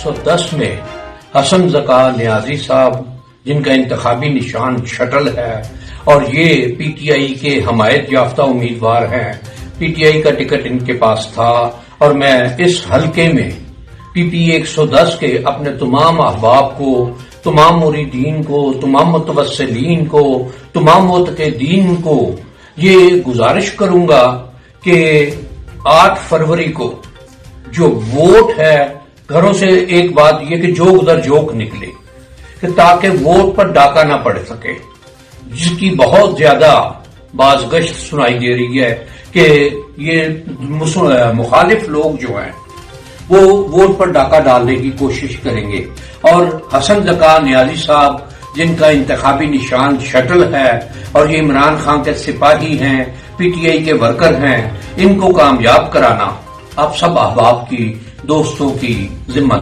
110 में हसन ज़का नियाज़ी साहब, जिनका इंतखाबी निशान शटल है और ये पीटीआई के हमायत याफ्ता उम्मीदवार हैं, पीटीआई का टिकट इनके पास था और मैं इस हलके में पीपी 110 के अपने तमाम अहबाब को, तमाम मुरीदीन को, तमाम मुतवस्सिलीन को, तमाम मुतक़ीदीन को ये गुजारिश करूंगा कि 8 फरवरी को जो वोट है, घरों से एक बात यह कि जोक दर जोक निकले, कि ताकि वोट पर डाका ना पड़ सके, जिसकी बहुत ज्यादा बाज़गश्त सुनाई दे रही है कि ये मुखालिफ लोग जो हैं वो वोट पर डाका डालने की कोशिश करेंगे। और हसन ज़का नियाज़ी साहब, जिनका इंतखाबी निशान शटल है और ये इमरान खान के सिपाही हैं, पीटीआई के वर्कर हैं, इनको कामयाब कराना आप सब अहबाब की, दोस्तों की जिम्मा